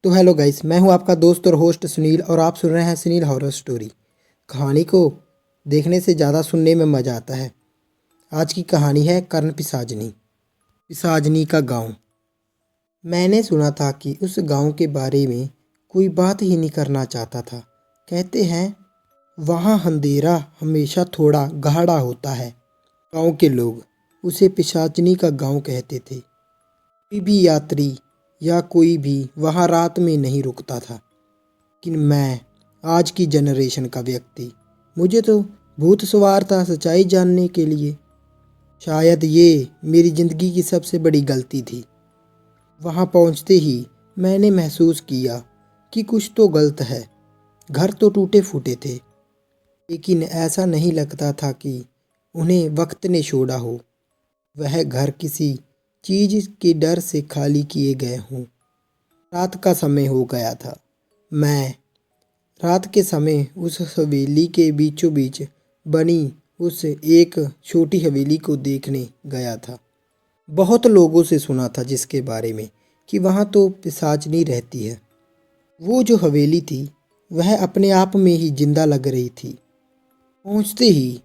तो hello guys, मैं हूं आपका दोस्त और होस्ट सुनील और आप सुन रहे हैं सुनील हॉरर स्टोरी। कहानी को देखने से ज़्यादा सुनने में मज़ा आता है। आज की कहानी है कर्ण पिशाचनी। पिशाचनी का गांव। मैंने सुना था कि उस गांव के बारे में कोई बात ही नहीं करना चाहता था। कहते हैं वहाँ अंधेरा हमेशा थोड़ा गाढ़ा होता है। गांव के लोग उसे पिशाचनी का गांव कहते थे। कोई भी यात्री या कोई भी वहाँ रात में नहीं रुकता था। लेकिन मैं, आज की जनरेशन का व्यक्ति, मुझे तो भूत सवार था सच्चाई जानने के लिए। शायद ये मेरी ज़िंदगी की सबसे बड़ी गलती थी। वहाँ पहुँचते ही मैंने महसूस किया कि कुछ तो गलत है। घर तो टूटे फूटे थे, लेकिन ऐसा नहीं लगता था कि उन्हें वक्त ने छोड़ा हो। वह घर किसी चीज़ के डर से खाली किए गए हों। रात का समय हो गया था। मैं रात के समय उस हवेली के बीचों बीच बनी उस एक छोटी हवेली को देखने गया था। बहुत लोगों से सुना था जिसके बारे में कि वहाँ तो पिशाचनी रहती है। वो जो हवेली थी वह अपने आप में ही जिंदा लग रही थी। पहुँचते ही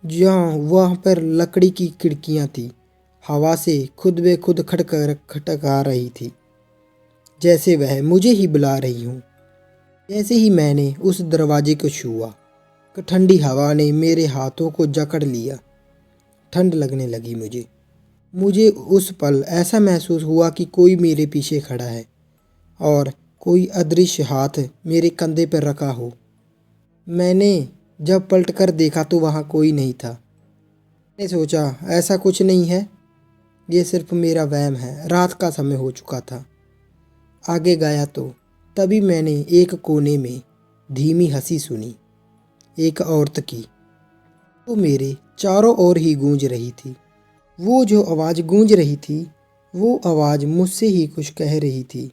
जहाँ वहाँ पर लकड़ी की खिड़कियाँ थी, हवा से खुद ब खुद खटखटा रही थी, जैसे वह मुझे ही बुला रही हूँ। जैसे ही मैंने उस दरवाजे को छुआ, ठंडी हवा ने मेरे हाथों को जकड़ लिया। ठंड लगने लगी मुझे उस पल ऐसा महसूस हुआ कि कोई मेरे पीछे खड़ा है और कोई अदृश्य हाथ मेरे कंधे पर रखा हो। मैंने जब पलट कर देखा तो वहाँ कोई नहीं था। मैंने सोचा ऐसा कुछ नहीं है, ये सिर्फ मेरा वहम है। रात का समय हो चुका था। आगे गया तो तभी मैंने एक कोने में धीमी हंसी सुनी, एक औरत की। वो मेरे चारों ओर ही गूंज रही थी। वो जो आवाज़ गूंज रही थी, वो आवाज़ मुझसे ही कुछ कह रही थी,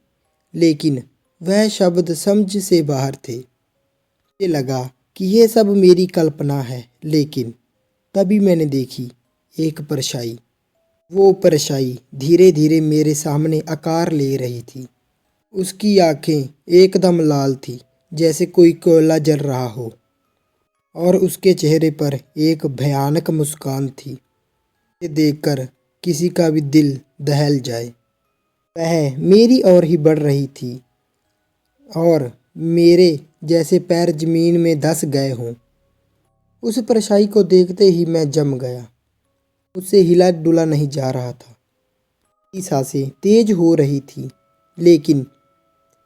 लेकिन वह शब्द समझ से बाहर थे। मुझे लगा कि ये सब मेरी कल्पना है, लेकिन तभी मैंने देखी एक परछाई। वो परछाई धीरे धीरे मेरे सामने आकार ले रही थी। उसकी आंखें एकदम लाल थी, जैसे कोई कोयला जल रहा हो, और उसके चेहरे पर एक भयानक मुस्कान थी। ये देखकर किसी का भी दिल दहल जाए। वह मेरी ओर ही बढ़ रही थी और मेरे जैसे पैर जमीन में धंस गए हों। उस परछाई को देखते ही मैं जम गया। उससे हिला डुला नहीं जा रहा था। मेरी सांसें तेज हो रही थी, लेकिन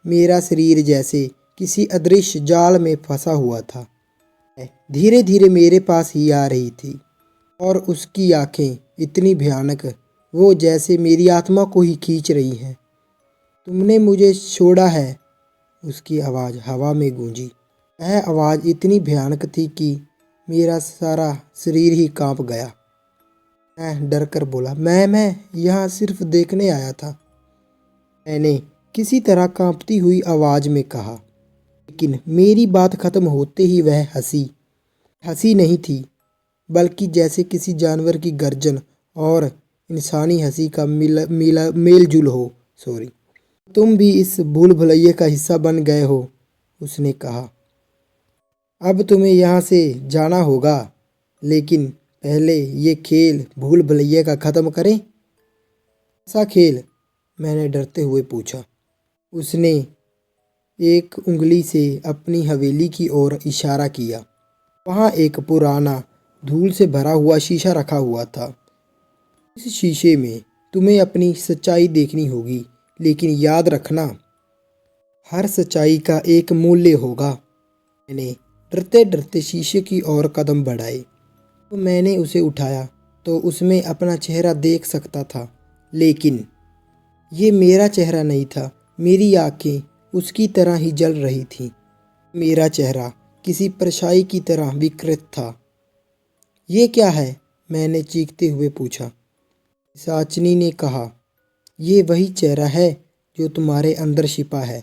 मेरा शरीर जैसे किसी अदृश्य जाल में फंसा हुआ था। धीरे धीरे मेरे पास ही आ रही थी और उसकी आंखें इतनी भयानक, वो जैसे मेरी आत्मा को ही खींच रही हैं। तुमने मुझे छोड़ा है, उसकी आवाज़ हवा में गूंजी। वह आवाज़ इतनी भयानक थी कि मेरा सारा शरीर ही कांप गया। मैं डर कर बोला, मैं यहाँ सिर्फ देखने आया था, मैंने किसी तरह कांपती हुई आवाज़ में कहा। लेकिन मेरी बात खत्म होते ही वह हंसी नहीं थी, बल्कि जैसे किसी जानवर की गर्जन और इंसानी हंसी का मेल जुल हो। सॉरी, तुम भी इस भूल भुलैया का हिस्सा बन गए हो, उसने कहा। अब तुम्हें यहाँ से जाना होगा, लेकिन पहले ये खेल भूल भुलैया का ख़त्म करें। ऐसा खेल? मैंने डरते हुए पूछा। उसने एक उंगली से अपनी हवेली की ओर इशारा किया। वहाँ एक पुराना धूल से भरा हुआ शीशा रखा हुआ था। इस शीशे में तुम्हें अपनी सच्चाई देखनी होगी, लेकिन याद रखना, हर सच्चाई का एक मूल्य होगा। मैंने डरते डरते शीशे की ओर कदम बढ़ाए। तो मैंने उसे उठाया तो उसमें अपना चेहरा देख सकता था, लेकिन ये मेरा चेहरा नहीं था। मेरी आंखें उसकी तरह ही जल रही थीं। मेरा चेहरा किसी परछाई की तरह विकृत था। ये क्या है? मैंने चीखते हुए पूछा। पिशाचनी ने कहा, ये वही चेहरा है जो तुम्हारे अंदर छिपा है।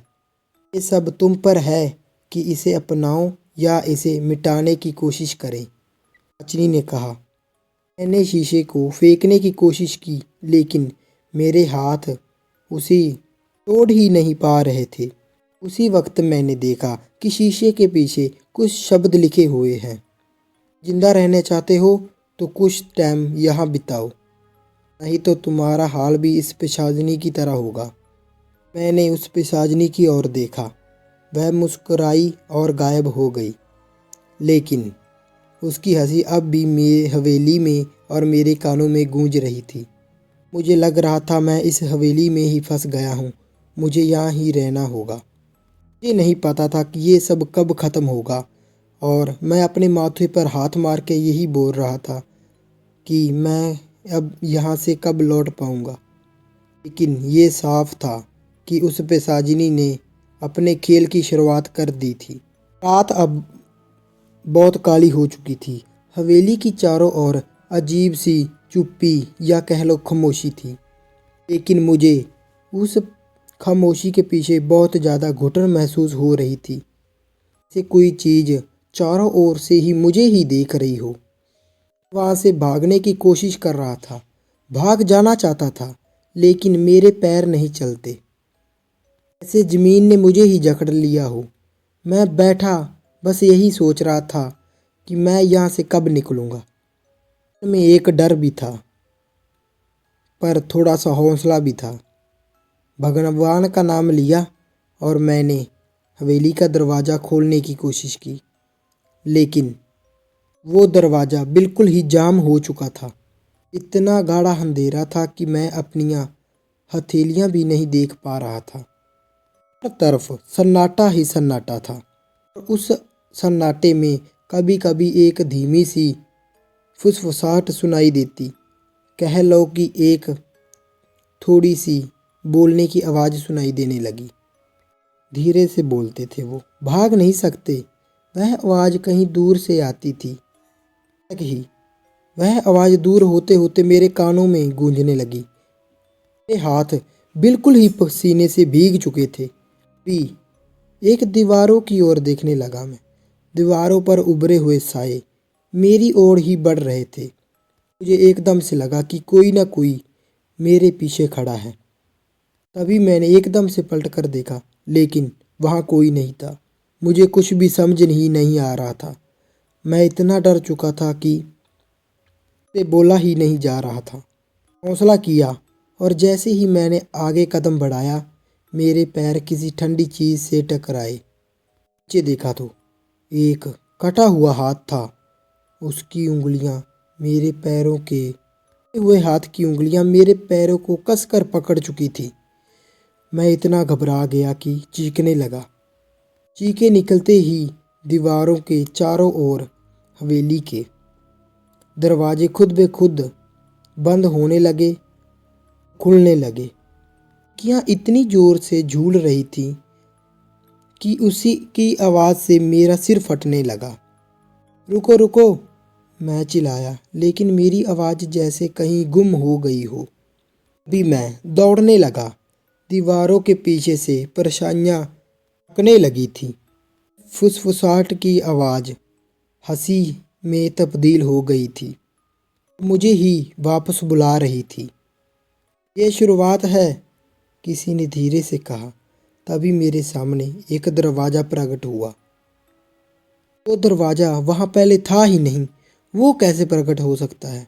ये सब तुम पर है कि इसे अपनाओ या इसे मिटाने की कोशिश करें। पिशाचनी ने कहा। मैंने शीशे को फेंकने की कोशिश की, लेकिन मेरे हाथ उसे तोड़ ही नहीं पा रहे थे। उसी वक्त मैंने देखा कि शीशे के पीछे कुछ शब्द लिखे हुए हैं। जिंदा रहना चाहते हो तो कुछ टाइम यहाँ बिताओ, नहीं तो तुम्हारा हाल भी इस पिशाचिनी की तरह होगा। मैंने उस पिशाचिनी की ओर देखा। वह मुस्कुराई और गायब हो गई, लेकिन उसकी हंसी अब भी मेरी हवेली में और मेरे कानों में गूंज रही थी। मुझे लग रहा था मैं इस हवेली में ही फंस गया हूँ, मुझे यहाँ ही रहना होगा। मुझे नहीं पता था कि ये सब कब ख़त्म होगा, और मैं अपने माथे पर हाथ मार के यही बोल रहा था कि मैं अब यहाँ से कब लौट पाऊँगा। लेकिन ये साफ था कि उस पिशाचिनी ने अपने खेल की शुरुआत कर दी थी। रात अब बहुत काली हो चुकी थी। हवेली की चारों ओर अजीब सी चुप्पी या कह लो खामोशी थी, लेकिन मुझे उस खामोशी के पीछे बहुत ज़्यादा घुटन महसूस हो रही थी, जैसे कोई चीज़ चारों ओर से ही मुझे ही देख रही हो। वहाँ से भागने की कोशिश कर रहा था, भाग जाना चाहता था, लेकिन मेरे पैर नहीं चलते, ऐसे ज़मीन ने मुझे ही जकड़ लिया हो। मैं बैठा बस यही सोच रहा था कि मैं यहाँ से कब निकलूँगा। मन में एक डर भी था, पर थोड़ा सा हौसला भी था। भगवान का नाम लिया और मैंने हवेली का दरवाज़ा खोलने की कोशिश की, लेकिन वो दरवाज़ा बिल्कुल ही जाम हो चुका था। इतना गाढ़ा अंधेरा था कि मैं अपनियाँ हथेलियाँ भी नहीं देख पा रहा था। हर तरफ सन्नाटा ही सन्नाटा था, और उस सन्नाटे में कभी कभी एक धीमी सी फुसफुसाहट सुनाई देती। कह लो कि एक थोड़ी सी बोलने की आवाज़ सुनाई देने लगी। धीरे से बोलते थे वो, भाग नहीं सकते। वह आवाज़ कहीं दूर से आती थी। तक ही वह आवाज़ दूर होते होते मेरे कानों में गूंजने लगी। मेरे हाथ बिल्कुल ही पसीने से भीग चुके थे। भी एक दीवारों की ओर देखने लगा मैं। दीवारों पर उभरे हुए साए मेरी ओर ही बढ़ रहे थे। मुझे एकदम से लगा कि कोई ना कोई मेरे पीछे खड़ा है। तभी मैंने एकदम से पलट कर देखा, लेकिन वहाँ कोई नहीं था। मुझे कुछ भी समझ ही नहीं आ रहा था। मैं इतना डर चुका था कि से बोला ही नहीं जा रहा था। हौसला किया, और जैसे ही मैंने आगे कदम बढ़ाया, मेरे पैर किसी ठंडी चीज़ से टकराए। नीचे देखा तो एक कटा हुआ हाथ था। उसकी उंगलियां मेरे पैरों के कटे हुए हाथ की उंगलियां मेरे पैरों को कसकर पकड़ चुकी थी। मैं इतना घबरा गया कि चीखने लगा। चीखे निकलते ही दीवारों के चारों ओर हवेली के दरवाजे खुद ब खुद बंद होने लगे, खुलने लगे। खिड़कियाँ इतनी ज़ोर से झूल रही थी कि उसी की आवाज़ से मेरा सिर फटने लगा। रुको रुको, मैं चिल्लाया, लेकिन मेरी आवाज़ जैसे कहीं गुम हो गई हो। अभी मैं दौड़ने लगा। दीवारों के पीछे से परेशानियाँ पकने लगी थी। फुसफुसाहट की आवाज़ हंसी में तब्दील हो गई थी, मुझे ही वापस बुला रही थी। ये शुरुआत है, किसी ने धीरे से कहा। तभी मेरे सामने एक दरवाज़ा प्रकट हुआ। वो दरवाज़ा वहाँ पहले था ही नहीं, वो कैसे प्रकट हो सकता है?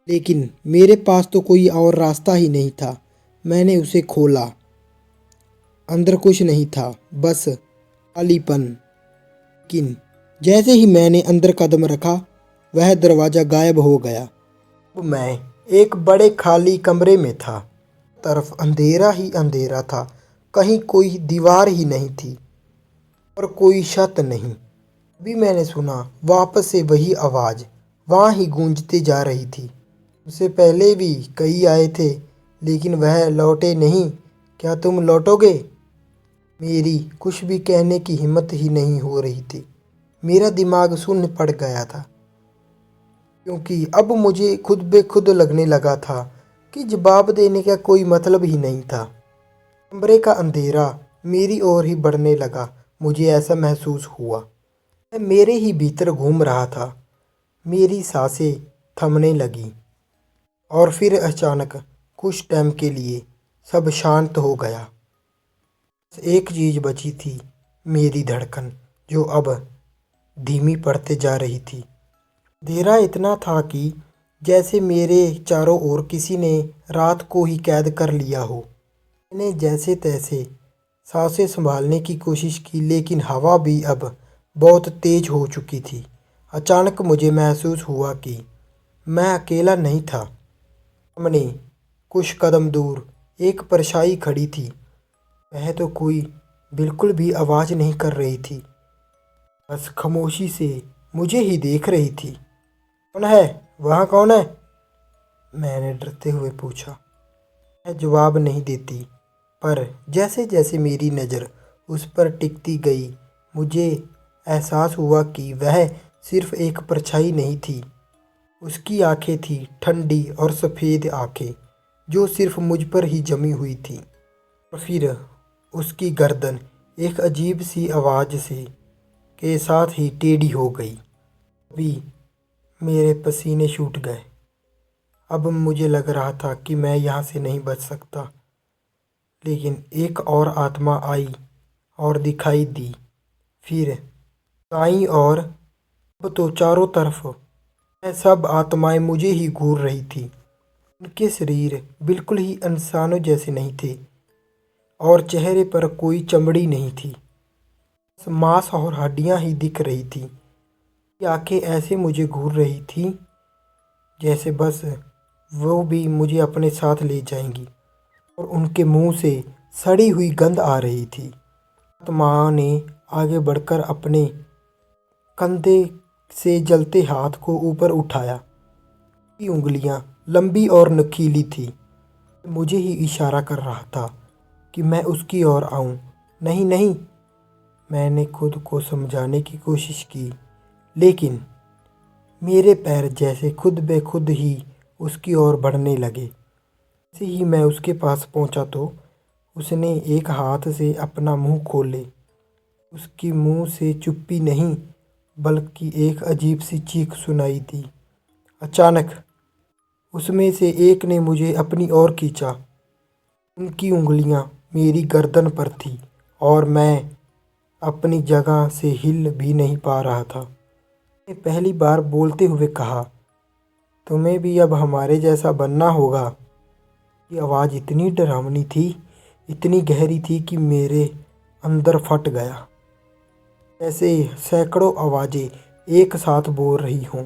लेकिन मेरे पास तो कोई और रास्ता ही नहीं था। मैंने उसे खोला। अंदर कुछ नहीं था, बस खालीपन। लेकिन जैसे ही मैंने अंदर कदम रखा, वह दरवाज़ा गायब हो गया। अब मैं एक बड़े खाली कमरे में था। तरफ अंधेरा ही अंधेरा था। कहीं कोई दीवार ही नहीं थी और कोई छत नहीं। अभी मैंने सुना वापस से वही आवाज़ वहाँ ही गूंजती जा रही थी। उससे पहले भी कई आए थे, लेकिन वह लौटे नहीं। क्या तुम लौटोगे? मेरी कुछ भी कहने की हिम्मत ही नहीं हो रही थी। मेरा दिमाग शून्य पड़ गया था, क्योंकि अब मुझे खुद बे खुद लगने लगा था कि जवाब देने का कोई मतलब ही नहीं था। कमरे का अंधेरा मेरी ओर ही बढ़ने लगा। मुझे ऐसा महसूस हुआ मैं मेरे ही भीतर घूम रहा था। मेरी सांसें थमने लगी, और फिर अचानक कुछ टाइम के लिए सब शांत हो गया। बस एक चीज़ बची थी, मेरी धड़कन, जो अब धीमी पड़ते जा रही थी। अंधेरा इतना था कि जैसे मेरे चारों ओर किसी ने रात को ही कैद कर लिया हो। मैंने जैसे तैसे सांसें संभालने की कोशिश की, लेकिन हवा भी अब बहुत तेज हो चुकी थी। अचानक मुझे महसूस हुआ कि मैं अकेला नहीं था। सामने कुछ कदम दूर एक परछाई खड़ी थी। वह तो कोई बिल्कुल भी आवाज़ नहीं कर रही थी, बस खामोशी से मुझे ही देख रही थी। कौन है? वहाँ कौन है? मैंने डरते हुए पूछा। वह जवाब नहीं देती, पर जैसे जैसे मेरी नज़र उस पर टिकती गई, मुझे एहसास हुआ कि वह सिर्फ एक परछाई नहीं थी। उसकी आंखें थी ठंडी और सफ़ेद आंखें, जो सिर्फ मुझ पर ही जमी हुई थी। और फिर उसकी गर्दन एक अजीब सी आवाज़ से के साथ ही टेढ़ी हो गई। अभी मेरे पसीने छूट गए। अब मुझे लग रहा था कि मैं यहाँ से नहीं बच सकता। लेकिन एक और आत्मा आई और दिखाई दी। फिर दाईं ओर, अब तो चारों तरफ वह सब आत्माएं मुझे ही घूर रही थी। उनके शरीर बिल्कुल ही इंसानों जैसे नहीं थे और चेहरे पर कोई चमड़ी नहीं थी, बस मांस और हड्डियां ही दिख रही थी। ये आंखें ऐसे मुझे घूर रही थी जैसे बस वो भी मुझे अपने साथ ले जाएंगी, और उनके मुंह से सड़ी हुई गंध आ रही थी। आत्मा ने आगे बढ़कर अपने कंधे से जलते हाथ को ऊपर उठाया। उसकी उंगलियां लंबी और नुकीली थी। मुझे ही इशारा कर रहा था कि मैं उसकी ओर आऊं। नहीं नहीं, मैंने खुद को समझाने की कोशिश की, लेकिन मेरे पैर जैसे खुद ब खुद ही उसकी ओर बढ़ने लगे। जैसे ही मैं उसके पास पहुंचा तो उसने एक हाथ से अपना मुंह खोले। उसकी मुंह से चुप्पी नहीं, बल्कि एक अजीब सी चीख सुनाई दी। अचानक उसमें से एक ने मुझे अपनी ओर खींचा। उनकी उंगलियां मेरी गर्दन पर थी और मैं अपनी जगह से हिल भी नहीं पा रहा था। मैंने पहली बार बोलते हुए कहा, तुम्हें भी अब हमारे जैसा बनना होगा। ये आवाज़ इतनी डरावनी थी, इतनी गहरी थी कि मेरे अंदर फट गया। ऐसे सैकड़ों आवाज़ें एक साथ बोल रही हों।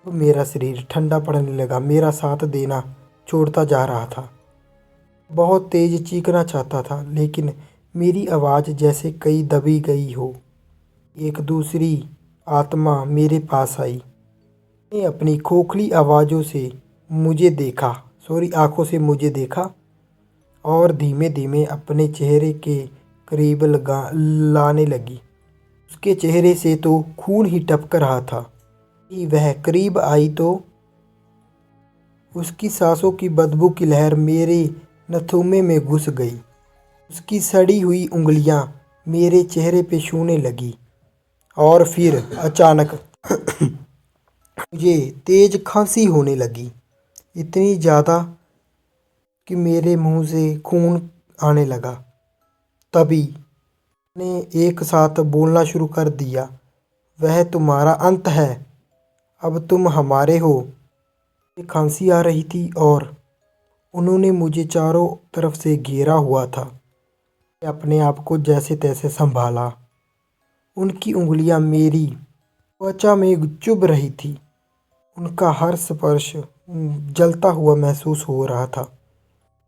अब मेरा शरीर ठंडा पड़ने लगा, मेरा साथ देना छोड़ता जा रहा था। बहुत तेज चीखना चाहता था, लेकिन मेरी आवाज़ जैसे कहीं दबी गई हो। एक दूसरी आत्मा मेरे पास आई। उसने अपनी खोखली आवाज़ों से मुझे देखा, आंखों से मुझे देखा और धीमे धीमे अपने चेहरे के करीब लाने लगी। उसके चेहरे से तो खून ही टपक रहा था। कि वह करीब आई तो उसकी सांसों की बदबू की लहर मेरे नथुने में घुस गई। उसकी सड़ी हुई उंगलियां मेरे चेहरे पे छूने लगी और फिर अचानक मुझे तेज खांसी होने लगी, इतनी ज़्यादा कि मेरे मुंह से खून आने लगा। तभी ने एक साथ बोलना शुरू कर दिया, वह तुम्हारा अंत है, अब तुम हमारे हो। मुझे खांसी आ रही थी और उन्होंने मुझे चारों तरफ से घेरा हुआ था। मैं अपने आप को जैसे तैसे संभाला। उनकी उंगलियां मेरी त्वचा में चुभ रही थी। उनका हर स्पर्श जलता हुआ महसूस हो रहा था।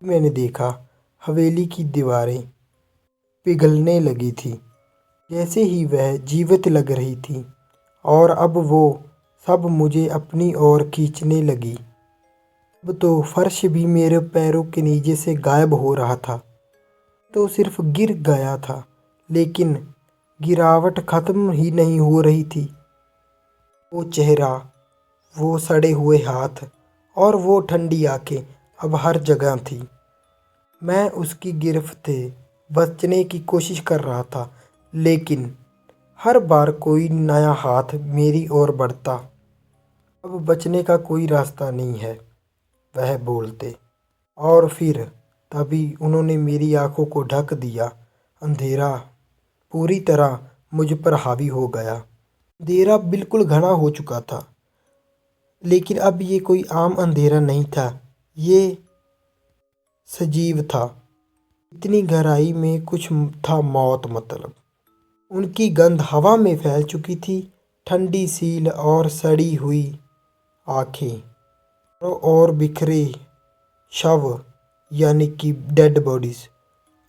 मैंने देखा हवेली की दीवारें पिघलने लगी थी, जैसे ही वह जीवित लग रही थी, और अब वो सब मुझे अपनी ओर खींचने लगी। अब तो फर्श भी मेरे पैरों के नीचे से गायब हो रहा था। तो सिर्फ गिर गया था, लेकिन गिरावट खत्म ही नहीं हो रही थी। वो चेहरा, वो सड़े हुए हाथ और वो ठंडी आंखें अब हर जगह थी। मैं उसकी गिरफ्त से बचने की कोशिश कर रहा था, लेकिन हर बार कोई नया हाथ मेरी ओर बढ़ता। अब बचने का कोई रास्ता नहीं है, वह बोलते। और फिर तभी उन्होंने मेरी आंखों को ढक दिया अंधेरा पूरी तरह मुझ पर हावी हो गया। अंधेरा बिल्कुल घना हो चुका था, लेकिन अब ये कोई आम अंधेरा नहीं था, ये सजीव था। इतनी गहराई में कुछ था मौत मतलब। उनकी गंध हवा में फैल चुकी थी, ठंडी सील और सड़ी हुई आँखें और बिखरे शव यानी कि डेड बॉडीज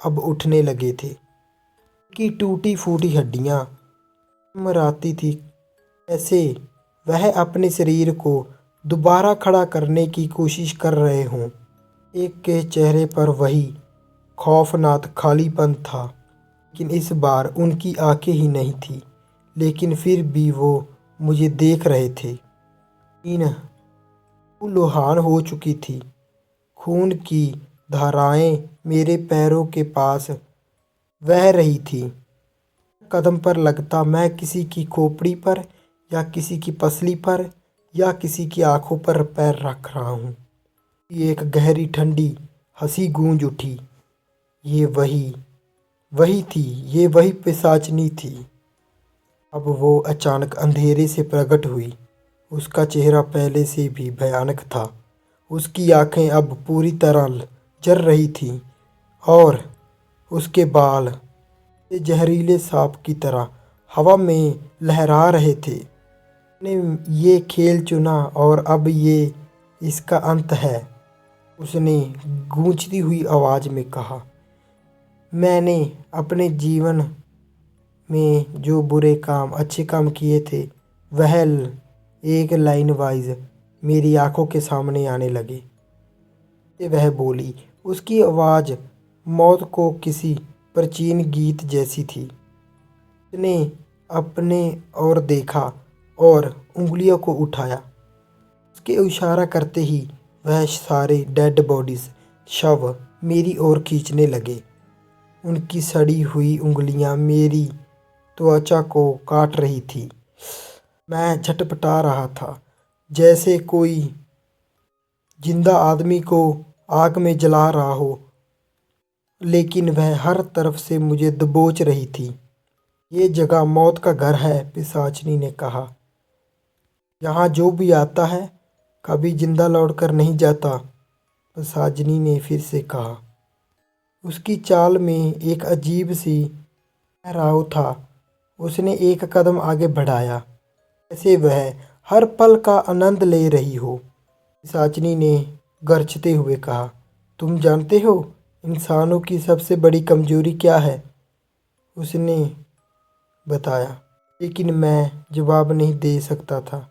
अब उठने लगे थे। उनकी टूटी फूटी हड्डियाँ मराती थी, ऐसे वह अपने शरीर को दोबारा खड़ा करने की कोशिश कर रहे हों। एक के चेहरे पर वही खौफनाक खालीपन था, लेकिन इस बार उनकी आंखें ही नहीं थी, लेकिन फिर भी वो मुझे देख रहे थे। इन लुहान हो चुकी थी, खून की धाराएं मेरे पैरों के पास बह रही थी। कदम पर लगता मैं किसी की खोपड़ी पर या किसी की पसली पर या किसी की आंखों पर पैर रख रहा हूँ। एक गहरी ठंडी हंसी गूंज उठी। ये वही थी, ये वही पिशाचनी थी। अब वो अचानक अंधेरे से प्रकट हुई। उसका चेहरा पहले से भी भयानक था। उसकी आंखें अब पूरी तरह जल रही थीं और उसके बाल जहरीले सांप की तरह हवा में लहरा रहे थे। ने ये खेल चुना और अब ये इसका अंत है, उसने गूंजती हुई आवाज़ में कहा। मैंने अपने जीवन में जो बुरे काम अच्छे काम किए थे, वह एक लाइन वाइज मेरी आंखों के सामने आने लगे। वह बोली। उसकी आवाज़ मौत को किसी प्राचीन गीत जैसी थी। उसने अपने ओर देखा और उंगलियों को उठाया। उसके इशारा करते ही वह सारे डेड बॉडीज शव मेरी ओर खींचने लगे। उनकी सड़ी हुई उंगलियां मेरी त्वचा को काट रही थी। मैं झटपटा रहा था, जैसे कोई जिंदा आदमी को आग में जला रहा हो, लेकिन वह हर तरफ से मुझे दबोच रही थी। ये जगह मौत का घर है, पिशाचनी ने कहा। यहाँ जो भी आता है कभी जिंदा लौटकर नहीं जाता, पिशाचनी ने फिर से कहा। उसकी चाल में एक अजीब सी ठहराव था। उसने एक कदम आगे बढ़ाया, जैसे वह हर पल का आनंद ले रही हो। पिशाचनी ने गरजते हुए कहा, तुम जानते हो इंसानों की सबसे बड़ी कमजोरी क्या है? उसने बताया, लेकिन मैं जवाब नहीं दे सकता था।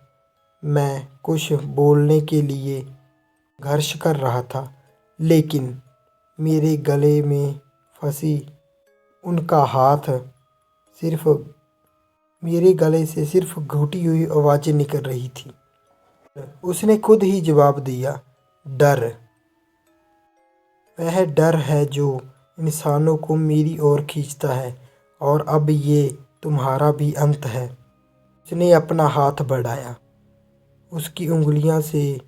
मैं कुछ बोलने के लिए संघर्ष कर रहा था, लेकिन मेरे गले में फंसी उनका हाथ सिर्फ मेरे गले से सिर्फ घुटी हुई आवाज़ें निकल रही थी। उसने खुद ही जवाब दिया, डर। वह डर है जो इंसानों को मेरी ओर खींचता है, और अब ये तुम्हारा भी अंत है। उसने अपना हाथ बढ़ाया। उसकी उंगलियां से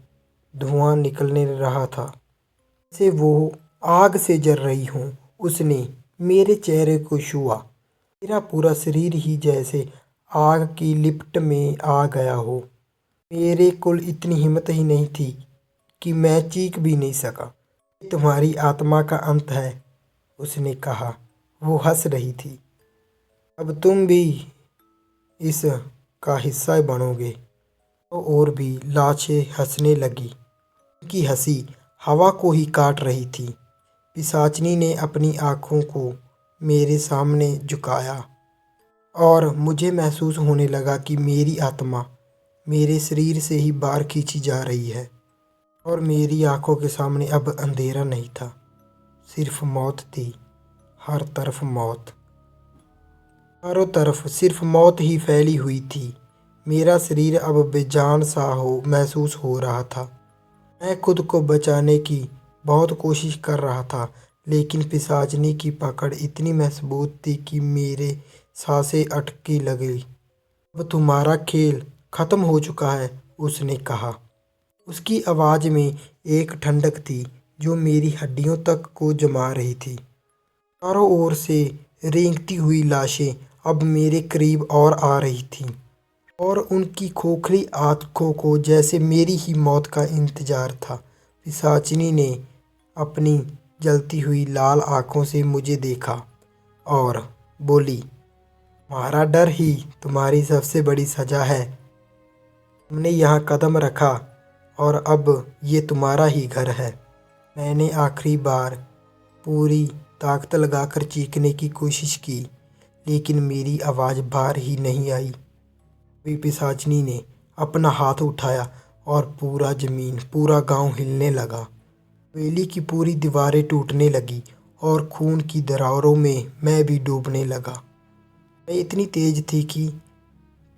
धुआं निकलने रहा था, जैसे वो आग से जल रही हों। उसने मेरे चेहरे को छुआ। मेरा पूरा शरीर ही जैसे आग की लिपट में आ गया हो। मेरे कुल इतनी हिम्मत ही नहीं थी कि मैं चीख भी नहीं सका। ये तुम्हारी आत्मा का अंत है, उसने कहा। वो हंस रही थी। अब तुम भी इस का हिस्सा बनोगे। तो और भी लाशें हंसने लगी। उनकी हंसी हवा को ही काट रही थी। पिशाचनी ने अपनी आँखों को मेरे सामने झुकाया और मुझे महसूस होने लगा कि मेरी आत्मा मेरे शरीर से ही बाहर खींची जा रही है, और मेरी आंखों के सामने अब अंधेरा नहीं था, सिर्फ मौत थी। हर तरफ मौत, चारों तरफ सिर्फ मौत ही फैली हुई थी। मेरा शरीर अब बेजान सा महसूस हो रहा था। मैं खुद को बचाने की बहुत कोशिश कर रहा था, लेकिन पिशाचनी की पकड़ इतनी मजबूत थी कि मेरे सांसें अटकी लगी। अब तुम्हारा खेल खत्म हो चुका है, उसने कहा। उसकी आवाज़ में एक ठंडक थी जो मेरी हड्डियों तक को जमा रही थी। चारों ओर से रेंगती हुई लाशें अब मेरे करीब और आ रही थीं और उनकी खोखली आंखों को जैसे मेरी ही मौत का इंतजार था। पिशाचिनी ने अपनी जलती हुई लाल आंखों से मुझे देखा और बोली, तुम्हारा डर ही तुम्हारी सबसे बड़ी सजा है। तुमने यहाँ कदम रखा और अब ये तुम्हारा ही घर है। मैंने आखिरी बार पूरी ताकत लगाकर चीखने की कोशिश की, लेकिन मेरी आवाज़ बाहर ही नहीं आई। अभी पिशाचिनी ने अपना हाथ उठाया और पूरा ज़मीन, पूरा गांव हिलने लगा। हवेली की पूरी दीवारें टूटने लगी और खून की दरारों में मैं भी डूबने लगा। मैं इतनी तेज थी कि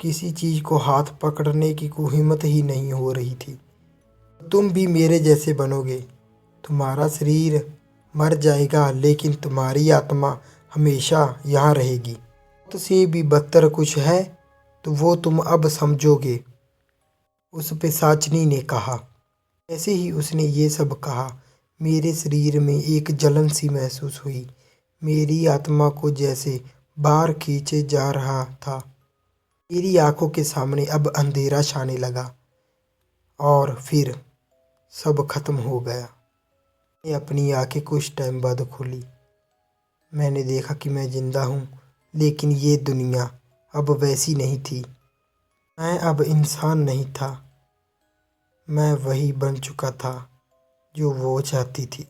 किसी चीज़ को हाथ पकड़ने की कोई हिम्मत ही नहीं हो रही थी। तुम भी मेरे जैसे बनोगे। तुम्हारा शरीर मर जाएगा, लेकिन तुम्हारी आत्मा हमेशा यहाँ रहेगी। मौत से भी बदतर कुछ है तो वो तुम अब समझोगे, उस पिशाचिनी ने कहा। जैसे ही उसने ये सब कहा, मेरे शरीर में एक जलन सी महसूस हुई। मेरी आत्मा को जैसे बाहर खींचे जा रहा था। मेरी आंखों के सामने अब अंधेरा छाने लगा और फिर सब खत्म हो गया। मैंने अपनी आंखें कुछ टाइम बाद खोली। मैंने देखा कि मैं जिंदा हूँ, लेकिन ये दुनिया अब वैसी नहीं थी। मैं अब इंसान नहीं था। मैं वही बन चुका था जो वो चाहती थी।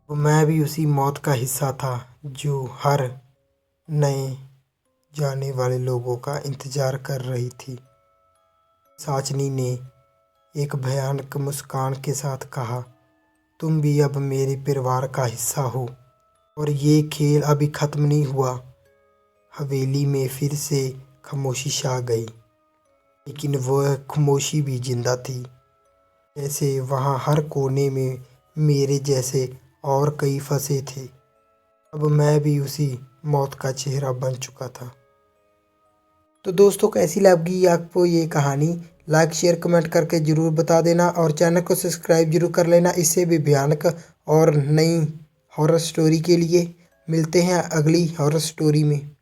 मैं भी उसी मौत का हिस्सा था जो हर नए जाने वाले लोगों का इंतज़ार कर रही थी। पिशाचिनी ने एक भयानक मुस्कान के साथ कहा, तुम भी अब मेरे परिवार का हिस्सा हो और ये खेल अभी ख़त्म नहीं हुआ। हवेली में फिर से खामोशी छा गई, लेकिन वह खामोशी भी जिंदा थी। जैसे वहाँ हर कोने में मेरे जैसे और कई फंसे थे। अब मैं भी उसी मौत का चेहरा बन चुका था। तो दोस्तों, कैसी लगी आपको ये कहानी? लाइक शेयर कमेंट करके ज़रूर बता देना और चैनल को सब्सक्राइब जरूर कर लेना। इससे भी भयानक और नई हॉरर स्टोरी के लिए मिलते हैं अगली हॉरर स्टोरी में।